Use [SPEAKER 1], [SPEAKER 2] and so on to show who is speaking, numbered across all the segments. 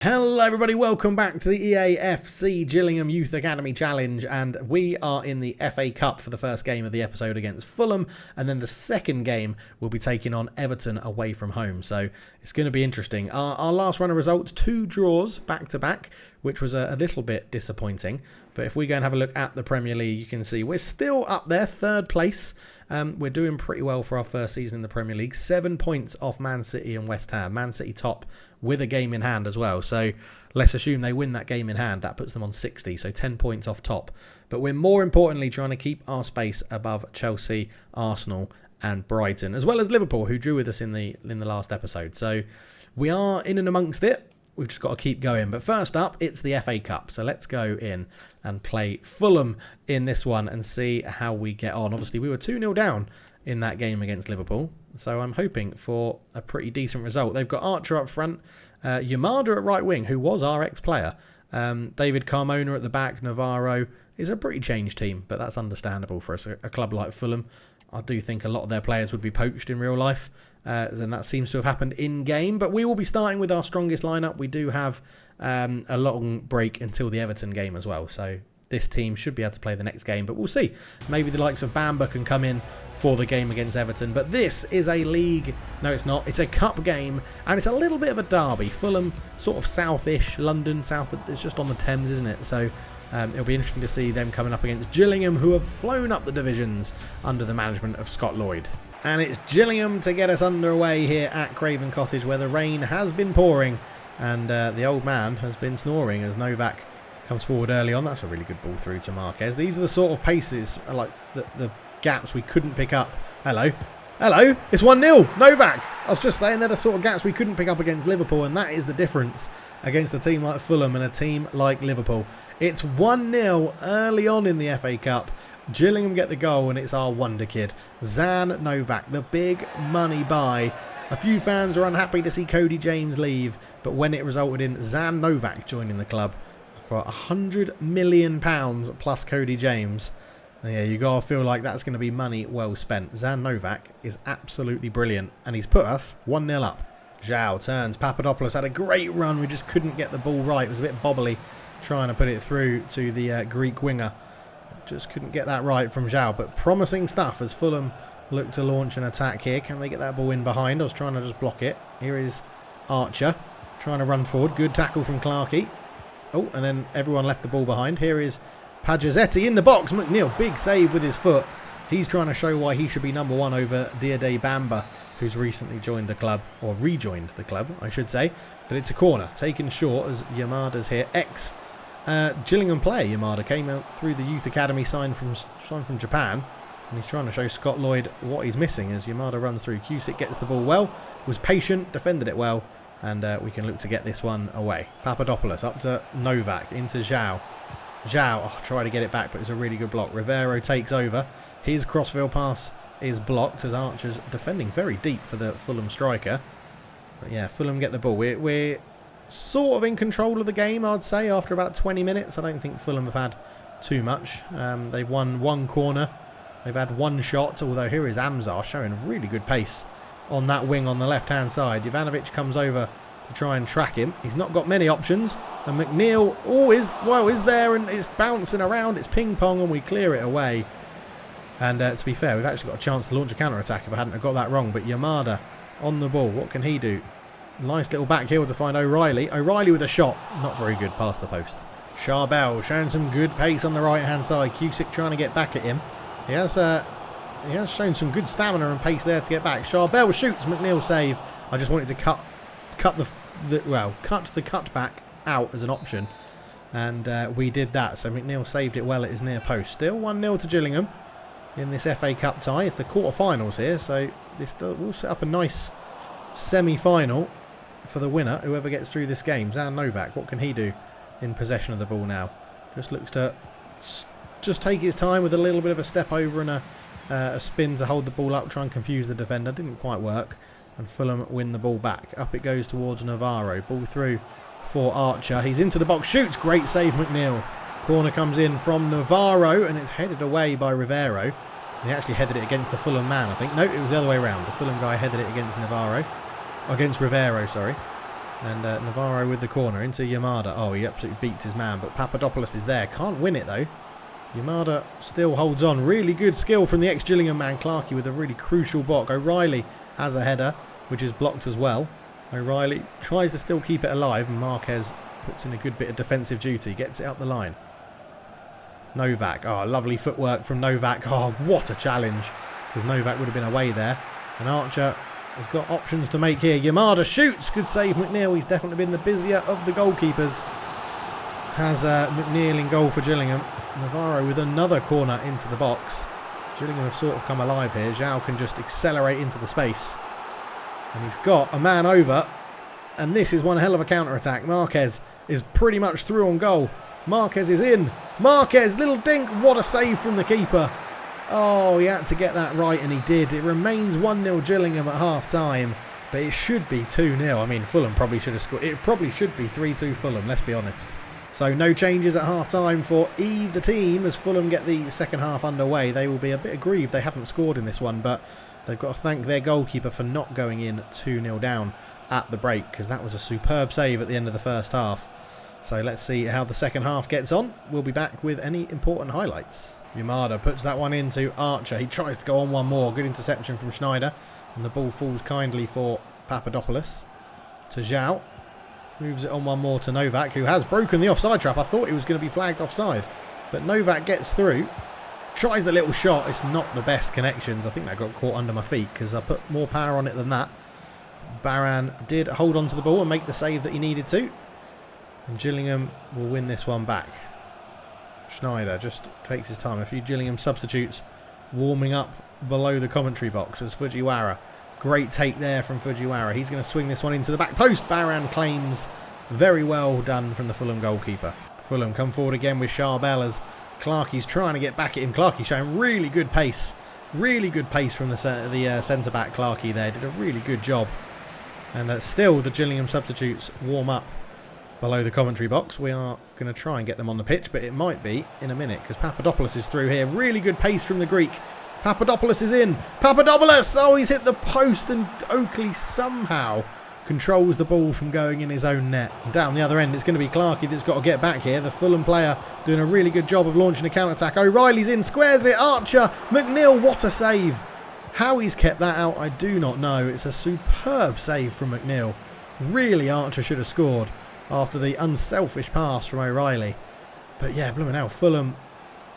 [SPEAKER 1] Hello everybody, welcome back to the EAFC Gillingham Youth Academy Challenge, and we are in the FA Cup for the first game of the episode against Fulham, and then the second game will be taking on Everton away from home, so it's going to be interesting. Our last run of results, 2 draws back to back, which was a little bit disappointing, but if we go and have a look at the Premier League, you can see we're still up there, 3rd place. We're doing pretty well for our first season in the Premier League, 7 points off Man City and West Ham. Man City top with a game in hand as well, so let's assume they win that game in hand. That puts them on 60, so 10 points off top. But we're more importantly trying to keep our space above Chelsea, Arsenal and Brighton, as well as Liverpool, who drew with us in the last episode. So we are in and amongst it. We've just got to keep going. But first up, it's the FA Cup. So let's go in and play Fulham in this one and see how we get on. Obviously, we were 2-0 down in that game against Liverpool, so I'm hoping for a pretty decent result. They've got Archer up front, Yamada at right wing, who was our ex-player, David Carmona at the back. Navarro is a pretty changed team, but that's understandable for a club like Fulham. I do think a lot of their players would be poached in real life, and that seems to have happened in-game, but we will be starting with our strongest lineup. We do have a long break until the Everton game as well, so this team should be able to play the next game, but we'll see. Maybe the likes of Bamba can come in for the game against Everton, but this is a league, no it's not, it's a cup game, and it's a little bit of a derby. Fulham, sort of south-ish, London, south, it's just on the Thames, isn't it? So it'll be interesting to see them coming up against Gillingham, who have flown up the divisions under the management of Scott Lloyd. And it's Gillingham to get us underway here at Craven Cottage, where the rain has been pouring, and the old man has been snoring as Novak comes forward early on. That's a really good ball through to Marquez. These are the sort of paces, like the gaps we couldn't pick up. Hello, it's 1-0, Novak. I was just saying they're the sort of gaps we couldn't pick up against Liverpool, and that is the difference against a team like Fulham and a team like Liverpool. It's 1-0 early on in the FA Cup. Gillingham get the goal, and it's our wonder kid, Zan Novak, the big money buy. A few fans are unhappy to see Cody James leave, but when it resulted in Zan Novak joining the club for £100 million plus Cody James, yeah, you gotta feel like that's going to be money well spent. Zan Novak is absolutely brilliant, and he's put us 1-0 up. Zhao turns. Papadopoulos had a great run. We just couldn't get the ball right. It was a bit bobbly trying to put it through to the Greek winger. Just couldn't get that right from Zhao, but promising stuff as Fulham look to launch an attack here. Can they get that ball in behind? I was trying to just block it. Here is Archer trying to run forward. Good tackle from Clarkey. Oh, and then everyone left the ball behind. Here is Pajazetti in the box. McNeil, big save with his foot. He's trying to show why he should be number 1 over Diade Bamba, who's recently joined the club, or rejoined the club, I should say. But it's a corner, taken short as Yamada's here. Gillingham player Yamada came out through the youth academy, signed from Japan, and he's trying to show Scott Lloyd what he's missing as Yamada runs through. Cusick gets the ball well, was patient, defended it well, and we can look to get this one away. Papadopoulos up to Novak, into Zhao. Zhao, try to get it back, but it's a really good block. Rivero takes over. His crossfield pass is blocked as Archer's defending very deep for the Fulham striker. But yeah, Fulham get the ball. We're sort of in control of the game, I'd say, after about 20 minutes. I don't think Fulham have had too much. They've won 1 corner. They've had 1 shot, although here is Amzar showing really good pace on that wing on the left-hand side. Ivanovic comes over to try and track him. He's not got many options. And McNeil is there, and it's bouncing around. It's ping-pong, and we clear it away. And to be fair, we've actually got a chance to launch a counter-attack if I hadn't got that wrong. But Yamada on the ball. What can he do? Nice little back heel to find O'Reilly. O'Reilly with a shot. Not very good past the post. Charbel showing some good pace on the right-hand side. Cusick trying to get back at him. He has shown some good stamina and pace there to get back. Charbel shoots. McNeil save. I just wanted to cut the cutback out as an option, and we did that. So McNeil saved it well at his near post. Still 1-0 to Gillingham in this FA Cup tie. It's the quarter-finals here, so this will set up a nice semi-final for the winner, whoever gets through this game. Zan Novak, what can he do in possession of the ball now? Just looks to just take his time with a little bit of a step over and a spin to hold the ball up, try and confuse the defender. Didn't quite work, and Fulham win the ball back. Up it goes towards Navarro. Ball through for Archer. He's into the box, shoots. Great save, McNeil. Corner comes in from Navarro, and it's headed away by Rivero. And he actually headed it against the Fulham man, I think. No, it was the other way around. The Fulham guy headed it against Rivero, sorry. And Navarro with the corner into Yamada. Oh, he absolutely beats his man, but Papadopoulos is there. Can't win it, though. Yamada still holds on. Really good skill from the ex-Gillingham man, Clarkey, with a really crucial block. O'Reilly has a header, which is blocked as well. O'Reilly tries to still keep it alive, and Marquez puts in a good bit of defensive duty. Gets it up the line. Novak. Oh, lovely footwork from Novak. Oh, what a challenge. Because Novak would have been away there. And Archer has got options to make here. Yamada shoots. Good save, McNeil. He's definitely been the busier of the goalkeepers. Has McNeil in goal for Gillingham. Navarro with another corner into the box. Gillingham have sort of come alive here. Zhao can just accelerate into the space. And he's got a man over. And this is one hell of a counter-attack. Marquez is pretty much through on goal. Marquez is in. Marquez, little dink. What a save from the keeper. Oh, he had to get that right, and he did. It remains 1-0 Gillingham at half-time, but it should be 2-0. I mean, Fulham probably should have scored. It probably should be 3-2 Fulham, let's be honest. So no changes at half-time for either team as Fulham get the second half underway. They will be a bit aggrieved they haven't scored in this one, but they've got to thank their goalkeeper for not going in 2-0 down at the break, because that was a superb save at the end of the first half. So let's see how the second half gets on. We'll be back with any important highlights. Yamada puts that one into Archer. He tries to go on one more. Good interception from Schneider. And the ball falls kindly for Papadopoulos. To Zhao. Moves it on one more to Novak, who has broken the offside trap. I thought he was going to be flagged offside. But Novak gets through. Tries a little shot. It's not the best connections. I think that got caught under my feet because I put more power on it than that. Baran did hold on to the ball and make the save that he needed to. And Gillingham will win this one back. Schneider just takes his time. A few Gillingham substitutes warming up below the commentary box as Fujiwara. Great take there from Fujiwara. He's going to swing this one into the back post. Baran claims. Very well done from the Fulham goalkeeper. Fulham come forward again with Charbel as Clarkey's trying to get back at him. Clarkey showing really good pace. Really good pace from the centre-back Clarkey there. Did a really good job. And still the Gillingham substitutes warm up below the commentary box. We are going to try and get them on the pitch, but it might be in a minute because Papadopoulos is through here. Really good pace from the Greek. Papadopoulos is in. Papadopoulos! Oh, he's hit the post and Oakley somehow controls the ball from going in his own net. And down the other end, it's going to be Clarkey that's got to get back here. The Fulham player doing a really good job of launching a counter-attack. O'Reilly's in, squares it. Archer, McNeil, what a save. How he's kept that out, I do not know. It's a superb save from McNeil. Really, Archer should have scored after the unselfish pass from O'Reilly. But yeah, blooming hell, Fulham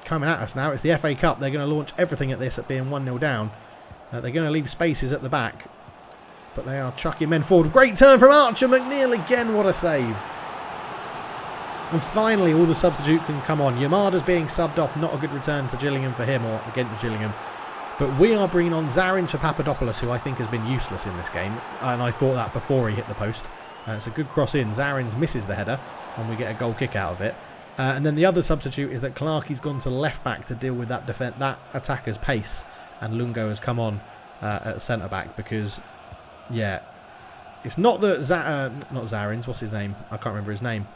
[SPEAKER 1] coming at us now. It's the FA Cup. They're going to launch everything at this at being 1-0 down. They're going to leave spaces at the back. But they are chucking men forward. Great turn from Archer. McNeil again, what a save. And finally, all the substitute can come on. Yamada's being subbed off. Not a good return to Gillingham for him or against Gillingham. But we are bringing on Zarins for Papadopoulos, who I think has been useless in this game. And I thought that before he hit the post. It's a good cross in. Zarins misses the header and we get a goal kick out of it. And then the other substitute is that Clarkey's gone to left back to deal with that attacker's pace. And Lungo has come on at centre back because, yeah, it's not that not Zarins, what's his name? I can't remember his name.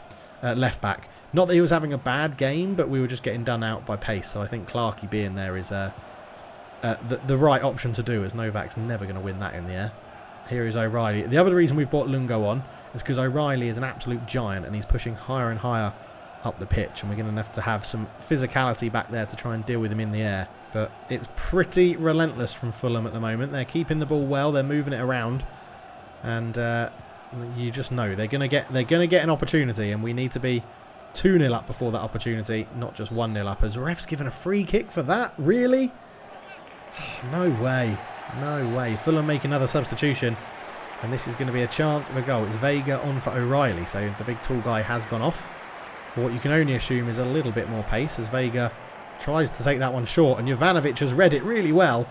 [SPEAKER 1] Left back. Not that he was having a bad game, but we were just getting done out by pace. So I think Clarkey being there is the right option to do, as Novak's never going to win that in the air. Here is O'Reilly. The other reason we've brought Lungo on is because O'Reilly is an absolute giant and he's pushing higher and higher up the pitch, and we're going to have some physicality back there to try and deal with him in the air. But it's pretty relentless from Fulham at the moment. They're keeping the ball well, they're moving it around, and you just know they're going to get an opportunity, and we need to be 2-0 up before that opportunity, not just 1-0 up. As ref's given a free kick for that, really? No way. No way. Fulham make another substitution. And this is going to be a chance of a goal. It's Vega on for O'Reilly. So the big tall guy has gone off. For what you can only assume is a little bit more pace. As Vega tries to take that one short. And Jovanovic has read it really well.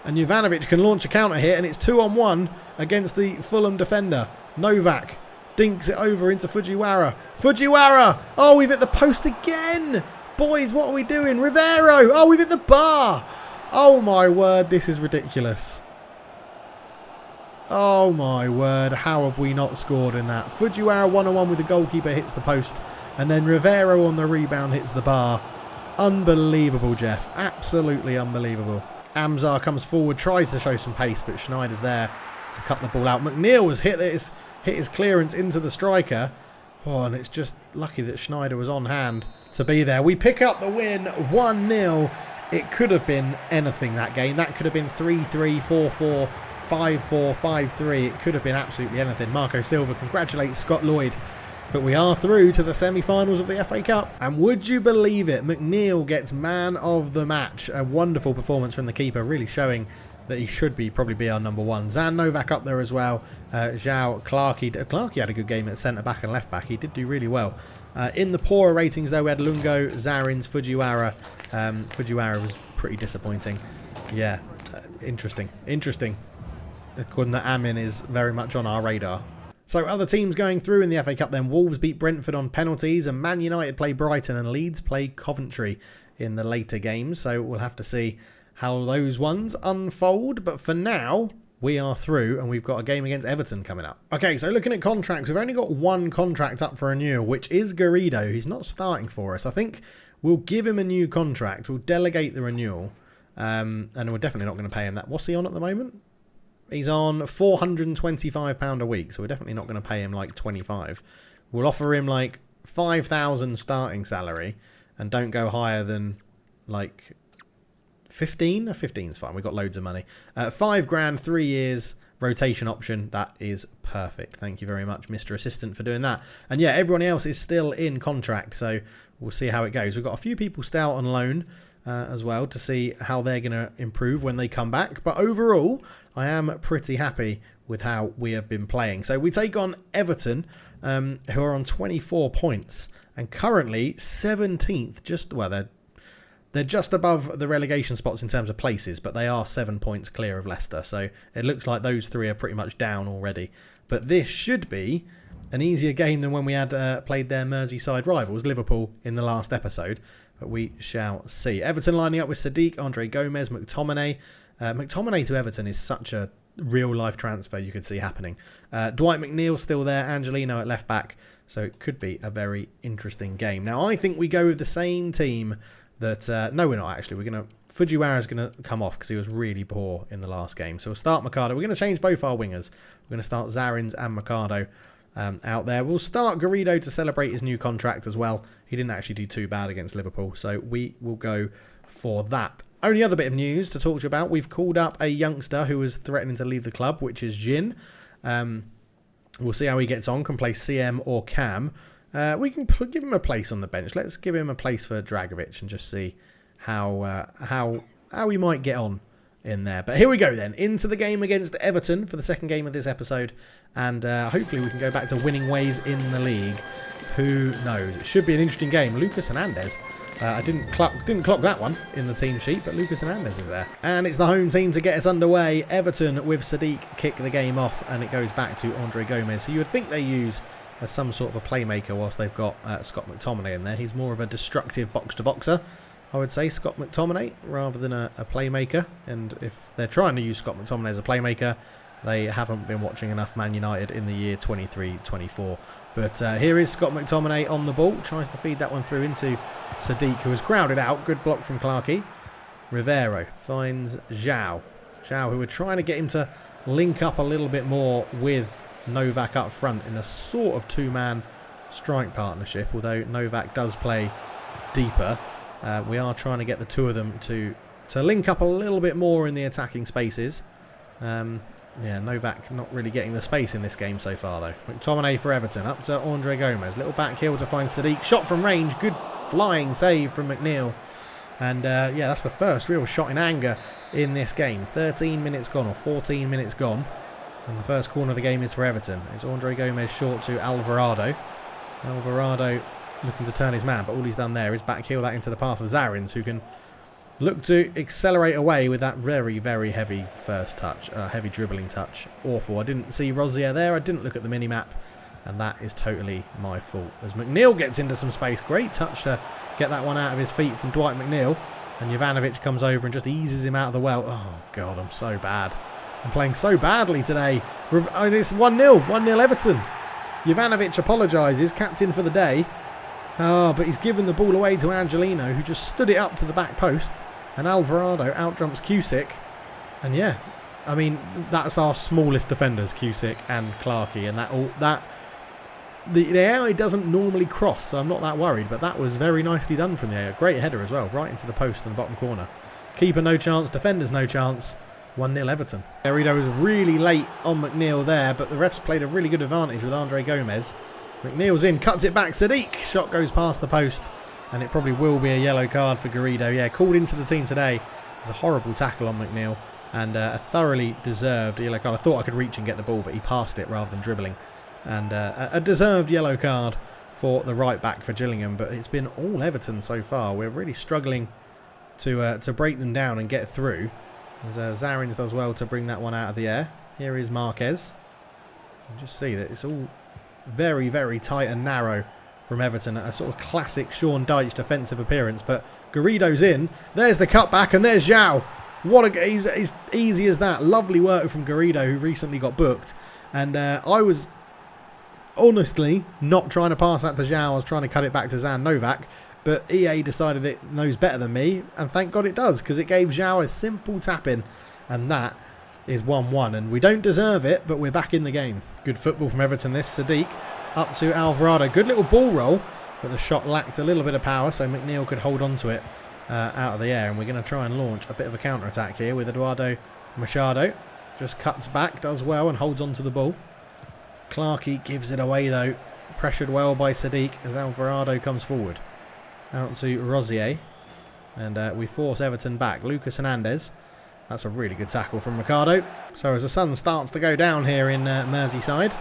[SPEAKER 1] And Jovanovic can launch a counter here. And it's 2-on-1 against the Fulham defender. Novak dinks it over into Fujiwara. Fujiwara! Oh, we've hit the post again! Boys, what are we doing? Rivero! Oh, we've hit the bar! Oh my word, this is ridiculous. Oh my word, how have we not scored in that? Fujiwara 1-on-1 with the goalkeeper hits the post, and then Rivero on the rebound hits the bar. Unbelievable, Jeff. Absolutely unbelievable. Amzar comes forward, tries to show some pace, but Schneider's there to cut the ball out. McNeil has hit this. hit his clearance into the striker. Oh, and it's just lucky that Schneider was on hand to be there. We pick up the win, 1-0. It could have been anything, that game. That could have been 3-3, 4-4, 5-4, 5-3. It could have been absolutely anything. Marco Silva congratulates Scott Lloyd. But we are through to the semi-finals of the FA Cup. And would you believe it, McNeil gets man of the match. A wonderful performance from the keeper, really showing that he should probably be our number one. Zan Novak up there as well. Zhao Clarkey had a good game at centre-back and left-back. He did do really well. In the poorer ratings, though, we had Lungo, Zarins, Fujiwara. Fujiwara was pretty disappointing. Yeah, interesting. According to Amin, is very much on our radar. So other teams going through in the FA Cup then. Wolves beat Brentford on penalties, and Man United play Brighton, and Leeds play Coventry in the later games. So we'll have to see how those ones unfold. But for now, we are through, and we've got a game against Everton coming up. Okay, so looking at contracts, we've only got one contract up for renewal, which is Garrido. He's not starting for us. I think we'll give him a new contract. We'll delegate the renewal, and we're definitely not going to pay him that. What's he on at the moment? He's on £425 a week, so we're definitely not going to pay him like 25. We'll offer him like 5,000 starting salary, and don't go higher than like 15. 15's fine. We've got loads of money. 5 grand, 3 years, rotation option. That is perfect. Thank you very much, Mr. Assistant, for doing that. And yeah, everyone else is still in contract, so we'll see how it goes. We've got a few people still on loan as well to see how they're going to improve when they come back. But overall, I am pretty happy with how we have been playing. So we take on Everton, who are on 24 points and currently 17th. They're just above the relegation spots in terms of places, but they are 7 points clear of Leicester. So it looks like those three are pretty much down already. But this should be an easier game than when we had played their Merseyside rivals, Liverpool, in the last episode. But we shall see. Everton lining up with Sadiq, Andre Gomez, McTominay. McTominay to Everton is such a real-life transfer you could see happening. Dwight McNeil still there, Angelino at left-back, so it could be a very interesting game. Now, I think we go with the same team that... no, we're not, actually. Fujiwara's going to come off because he was really poor in the last game. So we'll start Mercado. We're going to change both our wingers. We're going to start Zarins and Mercado out there. We'll start Garrido to celebrate his new contract as well. He didn't actually do too bad against Liverpool, so we will go for that. Only other bit of news to talk to you about. We've called up a youngster who was threatening to leave the club, which is Jin. We'll see how he gets on. Can play CM or Cam. We can give him a place on the bench. Let's give him a place for Dragovic and just see how he might get on in there. But here we go then. Into the game against Everton for the second game of this episode. And hopefully we can go back to winning ways in the league. Who knows? It should be an interesting game. Lucas Hernandez. I didn't clock that one in the team sheet, but Lucas Hernandez is there. And it's the home team to get us underway. Everton with Sadiq kick the game off, and it goes back to Andre Gomez, who you would think they use as some sort of a playmaker whilst they've got Scott McTominay in there. He's more of a destructive box-to-boxer, I would say, Scott McTominay, rather than a playmaker. And if they're trying to use Scott McTominay as a playmaker, they haven't been watching enough Man United in the year 23-24. But here is Scott McTominay on the ball. Tries to feed that one through into Sadiq, who was crowded out. Good block from Clarkey. Rivero finds Zhao. Zhao, who were trying to get him to link up a little bit more with Novak up front in a sort of two-man strike partnership. Although Novak does play deeper. We are trying to get the two of them to link up a little bit more in the attacking spaces. Yeah, Novak not really getting the space in this game so far, though. McTominay for Everton, up to Andre Gomez. Little back heel to find Sadiq. Shot from range. Good flying save from McNeil. And, yeah, that's the first real shot in anger in this game. 13 minutes gone, or 14 minutes gone. And the first corner of the game is for Everton. It's Andre Gomez short to Alvarado. Alvarado looking to turn his man, but all he's done there is back heel that into the path of Zarins, who can look to accelerate away with that very, very heavy first touch. Heavy dribbling touch. Awful. I didn't see Rosier there. I didn't look at the mini-map. And that is totally my fault. As McNeil gets into some space. Great touch to get that one out of his feet from Dwight McNeil. And Jovanovic comes over and just eases him out of the well. Oh, God, I'm so bad. I'm playing so badly today. It's 1-0. 1-0 Everton. Jovanovic apologises. Captain for the day. Oh, but he's given the ball away to Angelino, who just stood it up to the back post. And Alvarado outjumps Cusick. And yeah, I mean, that's our smallest defenders, Cusick and Clarkey, and the AI doesn't normally cross, so I'm not that worried, but that was very nicely done from the AI. Great header as well, right into the post in the bottom corner. Keeper no chance, defenders no chance. 1-0 Everton. Garrido was really late on McNeil there, but the refs played a really good advantage with Andre Gomez. McNeil's in, cuts it back, Sadiq. Shot goes past the post, and it probably will be a yellow card for Garrido. Yeah, called into the team today. It was a horrible tackle on McNeil, and a thoroughly deserved yellow card. I thought I could reach and get the ball, but he passed it rather than dribbling. And a deserved yellow card for the right back for Gillingham, but it's been all Everton so far. We're really struggling to break them down and get through. As Zarins does well to bring that one out of the air. Here is Marquez. You can just see that it's all very, very tight and narrow from Everton. A sort of classic Sean Dyche defensive appearance. But Garrido's in. There's the cutback and there's Zhao. He's easy as that. Lovely work from Garrido, who recently got booked. And I was honestly not trying to pass that to Zhao. I was trying to cut it back to Zan Novak. But EA decided it knows better than me, and thank God it does, because it gave Zhao a simple tap-in, and that is 1-1. And we don't deserve it, but we're back in the game. Good football from Everton this. Sadiq up to Alvarado. Good little ball roll, but the shot lacked a little bit of power, so McNeil could hold on to it out of the air. And we're going to try and launch a bit of a counter-attack here with Eduardo Machado. Just cuts back, does well, and holds on to the ball. Clarkey gives it away, though. Pressured well by Sadiq as Alvarado comes forward. Out to Rosier, and we force Everton back. Lucas Hernandez, that's a really good tackle from Ricardo. So as the sun starts to go down here in Merseyside,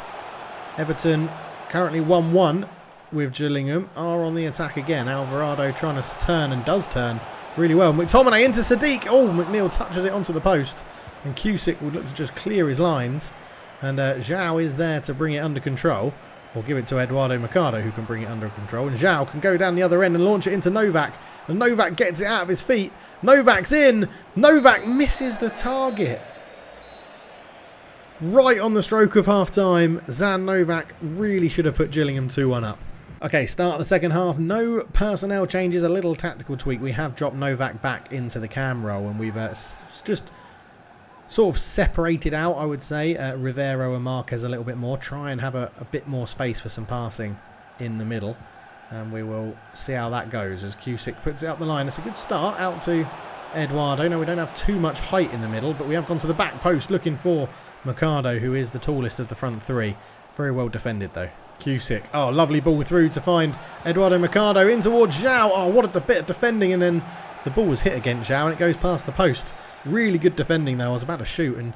[SPEAKER 1] Everton currently 1-1 with Gillingham, are on the attack again. Alvarado trying to turn, and does turn really well. McTominay into Sadiq. Oh, McNeil touches it onto the post, and Cusick would look to just clear his lines, and Zhao is there to bring it under control. Or give it to Eduardo Mercado, who can bring it under control. And Zhao can go down the other end and launch it into Novak. And Novak gets it out of his feet. Novak's in. Novak misses the target. Right on the stroke of half-time. Zan Novak really should have put Gillingham 2-1 up. Okay, start of the second half. No personnel changes, a little tactical tweak. We have dropped Novak back into the cam role, and we've just sort of separated out, I would say, Rivero and Marquez a little bit more. Try and have a bit more space for some passing in the middle. And we will see how that goes as Cusick puts it up the line. It's a good start out to Eduardo. No, we don't have too much height in the middle, but we have gone to the back post looking for Mercado, who is the tallest of the front three. Very well defended, though. Cusick. Oh, lovely ball through to find Eduardo Mercado in towards Zhao. Oh, what a bit of defending, and then the ball was hit against Zhao and it goes past the post. Really good defending, though. I was about to shoot, and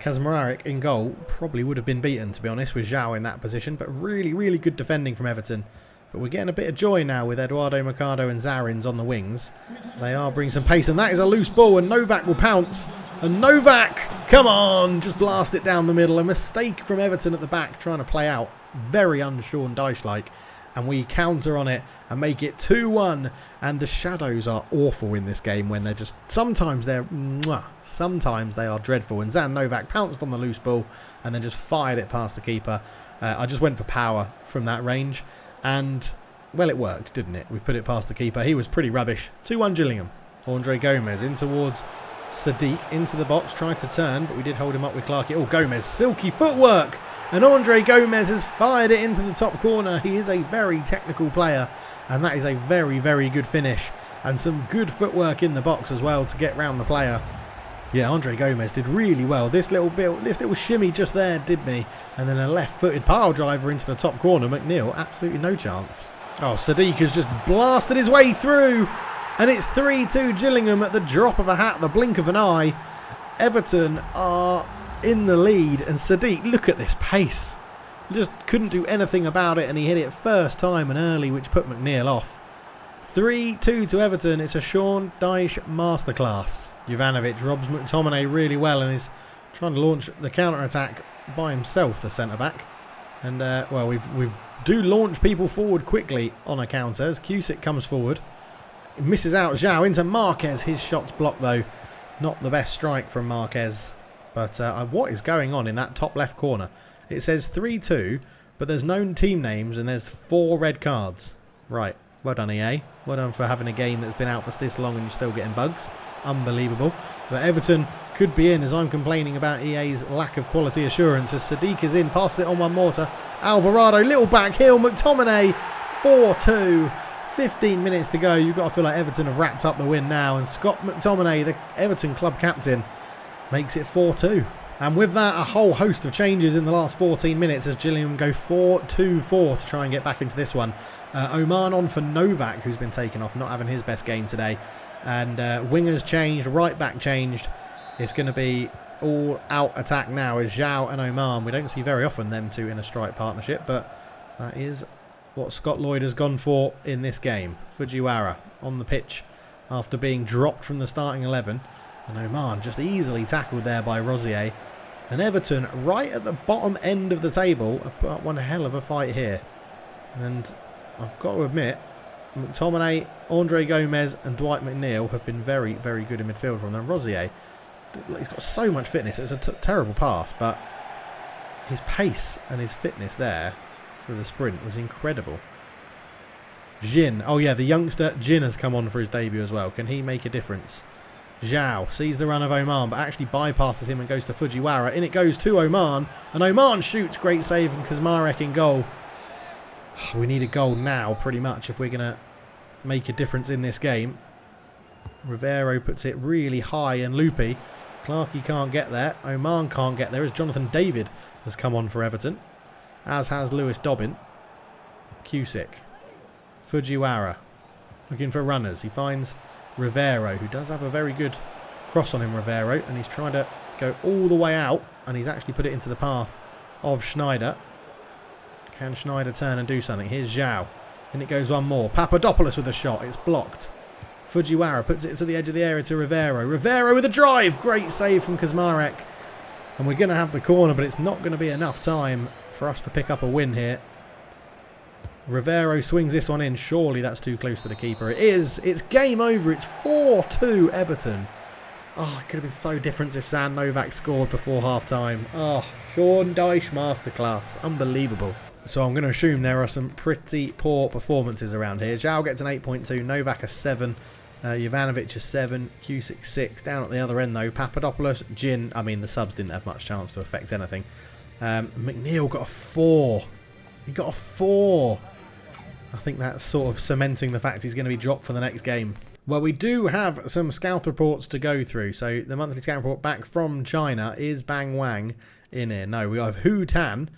[SPEAKER 1] Kazmarek in goal probably would have been beaten, to be honest, with Zhao in that position. But really, really good defending from Everton. But we're getting a bit of joy now with Eduardo Mercado and Zarins on the wings. They are bringing some pace, and that is a loose ball, and Novak will pounce. And Novak, come on, just blast it down the middle. A mistake from Everton at the back, trying to play out very un-Sean Dyche-like. And we counter on it and make it 2-1. And the shadows are awful in this game when they're just... Sometimes they are dreadful. And Zan Novak pounced on the loose ball and then just fired it past the keeper. I just went for power from that range. And, well, it worked, didn't it? We put it past the keeper. He was pretty rubbish. 2-1 Gillingham. Andre Gomez in towards Sadiq. Into the box. Tried to turn, but we did hold him up with Clarkey. Oh, Gomez. Silky footwork. And Andre Gomez has fired it into the top corner. He is a very technical player. And that is a very, very good finish. And some good footwork in the box as well to get round the player. Yeah, Andre Gomez did really well. This little shimmy just there did me. And then a left-footed pile driver into the top corner. McNeil, absolutely no chance. Oh, Sadiq has just blasted his way through. And it's 3-2 Gillingham at the drop of a hat, the blink of an eye. Everton are in the lead. And Sadiq, look at this pace. Just couldn't do anything about it. And he hit it first time and early, which put McNeil off. 3-2 to Everton. It's a Sean Dyche masterclass. Jovanovic robs McTominay really well and is trying to launch the counter-attack by himself, the centre-back. And, well, we do launch people forward quickly on a counter as Cusick comes forward. Misses out Zhao into Marquez. His shot's blocked, though. Not the best strike from Marquez. But what is going on in that top left corner? It says 3-2, but there's no team names and there's 4 red cards. Right. Well done, EA. Well done for having a game that's been out for this long and you're still getting bugs. Unbelievable. But Everton could be in, as I'm complaining about EA's lack of quality assurance. As Sadiq is in, passes it on one more to Alvarado. Little back heel, McTominay, 4-2. 15 minutes to go. You've got to feel like Everton have wrapped up the win now. And Scott McTominay, the Everton club captain, makes it 4-2. And with that, a whole host of changes in the last 14 minutes as Gillingham go 4-2-4 to try and get back into this one. Oman on for Novak, who's been taken off, not having his best game today. And wingers changed, right back changed. It's going to be all out attack now as Zhao and Oman. We don't see very often them two in a strike partnership, but that is what Scott Lloyd has gone for in this game. Fujiwara on the pitch after being dropped from the starting 11. And Oman just easily tackled there by Rosier. And Everton right at the bottom end of the table have put up one hell of a fight here. And I've got to admit, McTominay, Andre Gomez and Dwight McNeil have been very, very good in midfield from them. Rosier, he's got so much fitness. It was a terrible pass, but his pace and his fitness there for the sprint was incredible. Jin, oh yeah, the youngster Jin has come on for his debut as well. Can he make a difference? Zhao sees the run of Oman, but actually bypasses him and goes to Fujiwara. In it goes to Oman, and Oman shoots. Great save from Kazmarek in goal. We need a goal now, pretty much, if we're going to make a difference in this game. Rivero puts it really high and loopy. Clarkey can't get there. Oman can't get there as Jonathan David has come on for Everton, as has Lewis Dobbin. Cusick. Fujiwara looking for runners. He finds Rivero, who does have a very good cross on him, Rivero, and he's trying to go all the way out, and he's actually put it into the path of Schneider. Can Schneider turn and do something? Here's Zhao, and it goes one more. Papadopoulos with a shot. It's blocked. Fujiwara puts it to the edge of the area to Rivero. Rivero with a drive. Great save from Kazmarek. And we're going to have the corner, but it's not going to be enough time for us to pick up a win here. Rivero swings this one in. Surely that's too close to the keeper. It is. It's game over. It's 4-2 Everton. Oh, it could have been so different if San Novak scored before half-time. Oh, Sean Dyche masterclass. Unbelievable. So I'm going to assume there are some pretty poor performances around here. Zhao gets an 8.2. Novak a 7. Jovanovic a 7. Cusick 6. Down at the other end, though. Papadopoulos, Jin. I mean, the subs didn't have much chance to affect anything. McNeil got a 4. He got a 4. I think that's sort of cementing the fact he's going to be dropped for the next game. Well, we do have some Scouth reports to go through. So the monthly Scout report back from China is Bang Wang in here. No, we have Hu Tan,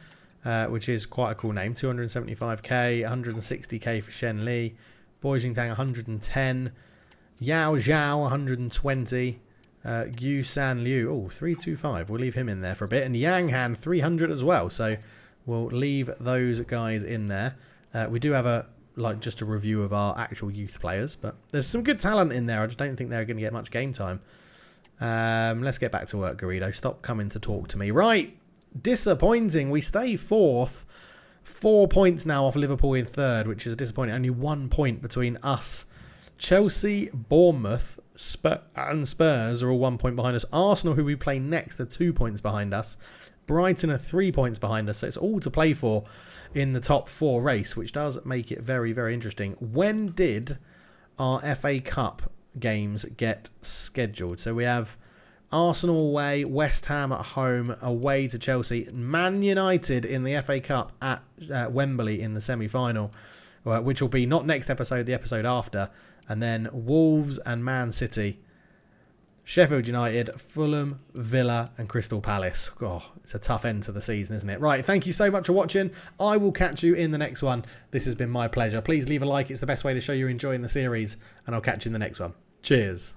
[SPEAKER 1] which is quite a cool name. 275k, 160k for Shen Li. Boijingtang 110. Yao Zhao 120. Yu San Liu, oh, 325. We'll leave him in there for a bit. And Yang Han 300 as well. So we'll leave those guys in there. We do have just a review of our actual youth players, but there's some good talent in there. I just don't think they're going to get much game time. Let's get back to work, Garrido. Stop coming to talk to me. Right, disappointing. We stay fourth. 4 points now off Liverpool in third, which is disappointing. Only 1 point between us. Chelsea, Bournemouth, and Spurs are all 1 point behind us. Arsenal, who we play next, are 2 points behind us. Brighton are 3 points behind us, so it's all to play for in the top 4 race, which does make it very, very interesting. When did our FA Cup games get scheduled? So we have Arsenal away, West Ham at home, away to Chelsea, Man United in the FA Cup at Wembley in the semi-final, which will be not next episode, the episode after, and then Wolves and Man City, Sheffield United, Fulham, Villa and Crystal Palace. Oh, it's a tough end to the season, isn't it? Right, thank you so much for watching. I will catch you in the next one. This has been my pleasure. Please leave a like. It's the best way to show you're enjoying the series. And I'll catch you in the next one. Cheers.